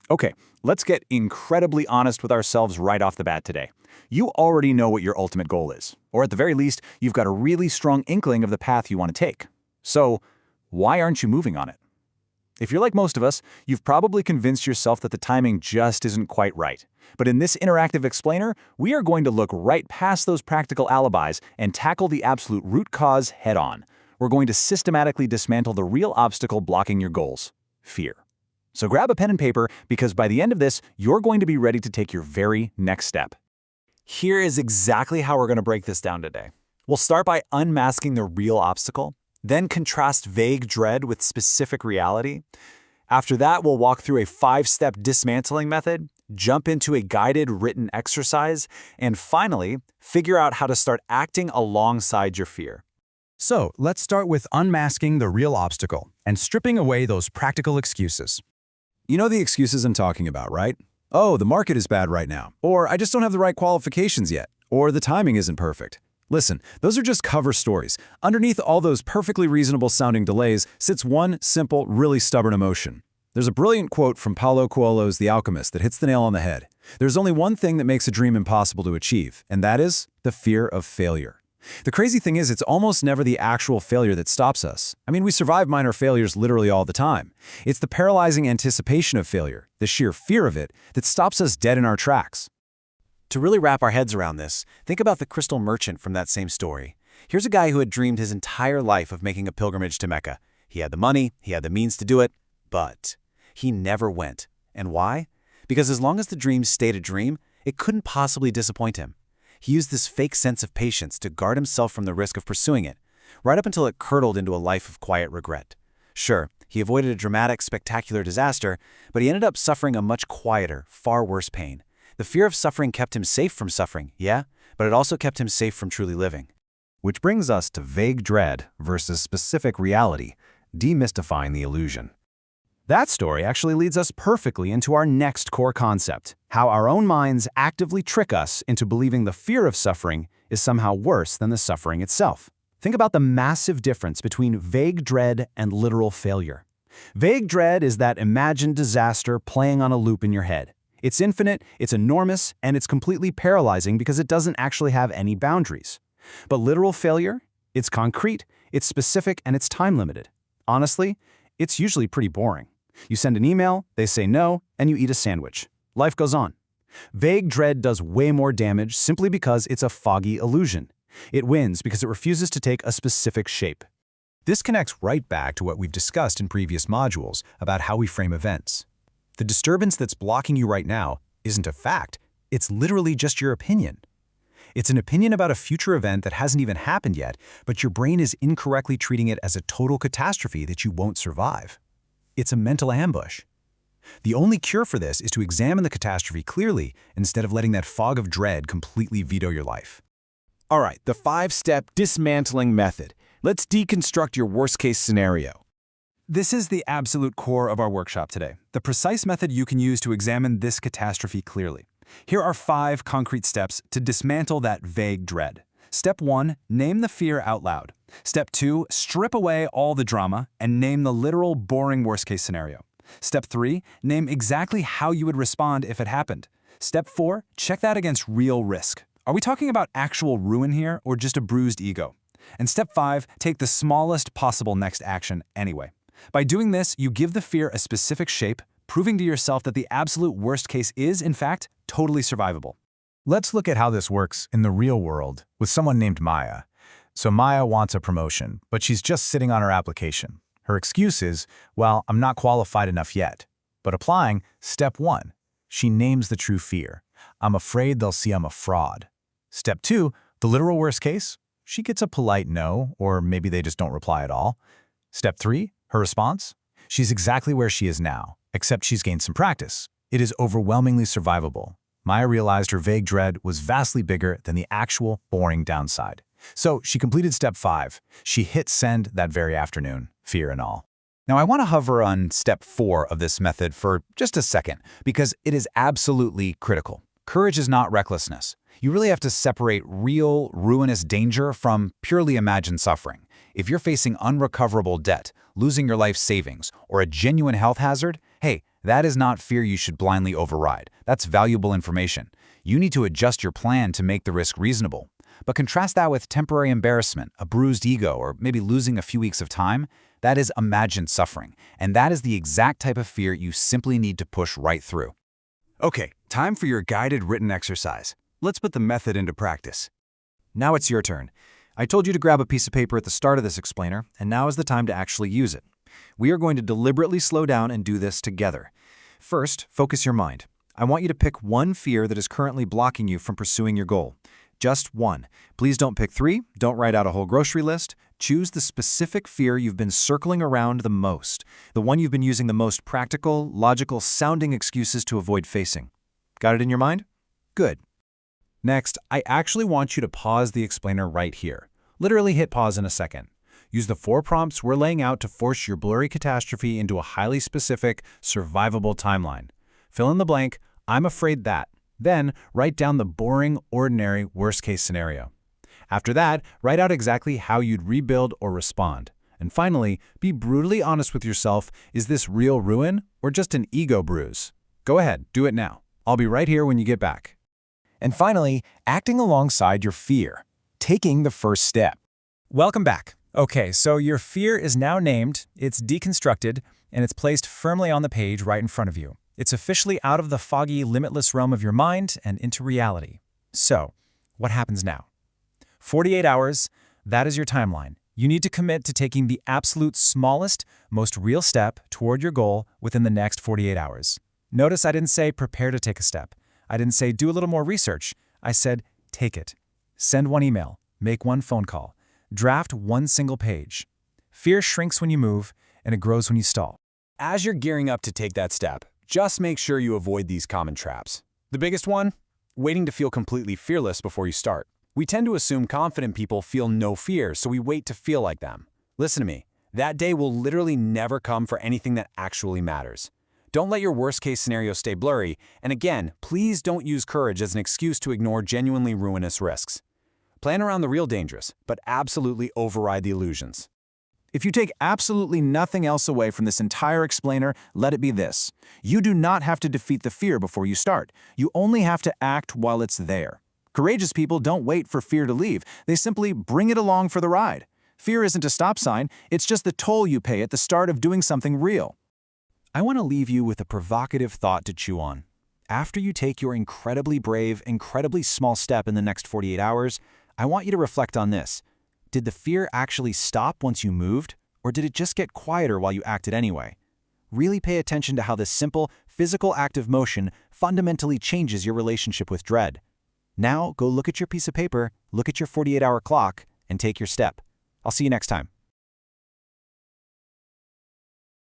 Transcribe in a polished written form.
Okay, let's get incredibly honest with ourselves right off the bat today. You already know what your ultimate goal is, or at the very least, you've got a really strong inkling of the path you want to take. So, why aren't you moving on it? If you're like most of us, you've probably convinced yourself that the timing just isn't quite right. But in this interactive explainer, we are going to look right past those practical alibis and tackle the absolute root cause head-on. We're going to systematically dismantle the real obstacle blocking your goals: fear. So grab a pen and paper, because by the end of this, you're going to be ready to take your very next step. Here is exactly how we're going to break this down today. We'll start by unmasking the real obstacle, then contrast vague dread with specific reality. After that, we'll walk through a 5-step dismantling method, jump into a guided written exercise, and finally, figure out how to start acting alongside your fear. So, let's start with unmasking the real obstacle and stripping away those practical excuses. You know the excuses I'm talking about, right? Oh, the market is bad right now. Or I just don't have the right qualifications yet. Or the timing isn't perfect. Listen, those are just cover stories. Underneath all those perfectly reasonable sounding delays sits one simple, really stubborn emotion. There's a brilliant quote from Paulo Coelho's The Alchemist that hits the nail on the head. There's only one thing that makes a dream impossible to achieve, and that is the fear of failure. The crazy thing is, it's almost never the actual failure that stops us. I mean, we survive minor failures literally all the time. It's the paralyzing anticipation of failure, the sheer fear of it, that stops us dead in our tracks. To really wrap our heads around this, think about the crystal merchant from that same story. Here's a guy who had dreamed his entire life of making a pilgrimage to Mecca. He had the money, he had the means to do it, but he never went. And why? Because as long as the dream stayed a dream, it couldn't possibly disappoint him. He used this fake sense of patience to guard himself from the risk of pursuing it, right up until it curdled into a life of quiet regret. Sure, he avoided a dramatic, spectacular disaster, but he ended up suffering a much quieter, far worse pain. The fear of suffering kept him safe from suffering, yeah, but it also kept him safe from truly living. Which brings us to vague dread versus specific reality, demystifying the illusion. That story actually leads us perfectly into our next core concept: how our own minds actively trick us into believing the fear of suffering is somehow worse than the suffering itself. Think about the massive difference between vague dread and literal failure. Vague dread is that imagined disaster playing on a loop in your head. It's infinite, it's enormous, and it's completely paralyzing because it doesn't actually have any boundaries. But literal failure? It's concrete, it's specific, and it's time-limited. Honestly, it's usually pretty boring. You send an email, they say no, and you eat a sandwich. Life goes on. Vague dread does way more damage simply because it's a foggy illusion. It wins because it refuses to take a specific shape. This connects right back to what we've discussed in previous modules about how we frame events. The disturbance that's blocking you right now isn't a fact. It's literally just your opinion. It's an opinion about a future event that hasn't even happened yet, but your brain is incorrectly treating it as a total catastrophe that you won't survive. It's a mental ambush. The only cure for this is to examine the catastrophe clearly instead of letting that fog of dread completely veto your life. All right, the 5-step dismantling method. Let's deconstruct your worst-case scenario. This is the absolute core of our workshop today, the precise method you can use to examine this catastrophe clearly. Here are 5 concrete steps to dismantle that vague dread. Step 1, name the fear out loud. Step 2, strip away all the drama and name the literal, boring worst-case scenario. Step 3, name exactly how you would respond if it happened. Step 4, check that against real risk. Are we talking about actual ruin here or just a bruised ego? And step 5, take the smallest possible next action anyway. By doing this, you give the fear a specific shape, proving to yourself that the absolute worst case is, in fact, totally survivable. Let's look at how this works in the real world with someone named Maya. So Maya wants a promotion, but she's just sitting on her application. Her excuse is, well, I'm not qualified enough yet. But applying, step 1, she names the true fear. I'm afraid they'll see I'm a fraud. Step 2, the literal worst case, she gets a polite no, or maybe they just don't reply at all. Step 3, her response, she's exactly where she is now, except she's gained some practice. It is overwhelmingly survivable. Maya realized her vague dread was vastly bigger than the actual boring downside. So she completed step 5. She hit send that very afternoon, fear and all. Now I want to hover on step 4 of this method for just a second, because it is absolutely critical. Courage is not recklessness. You really have to separate real, ruinous danger from purely imagined suffering. If you're facing unrecoverable debt, losing your life savings, or a genuine health hazard, hey, That is not fear you should blindly override. That's valuable information. You need to adjust your plan to make the risk reasonable. But contrast that with temporary embarrassment, a bruised ego, or maybe losing a few weeks of time. That is imagined suffering, and that is the exact type of fear you simply need to push right through. Okay, time for your guided written exercise. Let's put the method into practice. Now it's your turn. I told you to grab a piece of paper at the start of this explainer, and now is the time to actually use it. We are going to deliberately slow down and do this together. First, focus your mind. I want you to pick one fear that is currently blocking you from pursuing your goal. Just one. Please don't pick three. Don't write out a whole grocery list. Choose the specific fear you've been circling around the most, the one you've been using the most practical, logical-sounding excuses to avoid facing. Got it in your mind? Good. Next, I actually want you to pause the explainer right here. Literally hit pause in a second. Use the 4 prompts we're laying out to force your blurry catastrophe into a highly specific, survivable timeline. Fill in the blank, I'm afraid that. Then, write down the boring, ordinary, worst-case scenario. After that, write out exactly how you'd rebuild or respond. And finally, be brutally honest with yourself, is this real ruin or just an ego bruise? Go ahead, do it now. I'll be right here when you get back. And finally, acting alongside your fear. Taking the first step. Welcome back. Okay, so your fear is now named, it's deconstructed, and it's placed firmly on the page right in front of you. It's officially out of the foggy, limitless realm of your mind and into reality. So, what happens now? 48 hours, that is your timeline. You need to commit to taking the absolute smallest, most real step toward your goal within the next 48 hours. Notice I didn't say prepare to take a step. I didn't say do a little more research. I said take it. Send one email, make one phone call, draft one single page. Fear shrinks when you move, and it grows when you stall. As you're gearing up to take that step, just make sure you avoid these common traps. The biggest one? Waiting to feel completely fearless before you start. We tend to assume confident people feel no fear, so we wait to feel like them. Listen to me. That day will literally never come for anything that actually matters. Don't let your worst-case scenario stay blurry, and again, please don't use courage as an excuse to ignore genuinely ruinous risks. Plan around the real dangers, but absolutely override the illusions. If you take absolutely nothing else away from this entire explainer, let it be this. You do not have to defeat the fear before you start. You only have to act while it's there. Courageous people don't wait for fear to leave. They simply bring it along for the ride. Fear isn't a stop sign. It's just the toll you pay at the start of doing something real. I want to leave you with a provocative thought to chew on. After you take your incredibly brave, incredibly small step in the next 48 hours, I want you to reflect on this. Did the fear actually stop once you moved, or did it just get quieter while you acted anyway? Really pay attention to how this simple, physical act of motion fundamentally changes your relationship with dread. Now, go look at your piece of paper, look at your 48-hour clock, and take your step. I'll see you next time.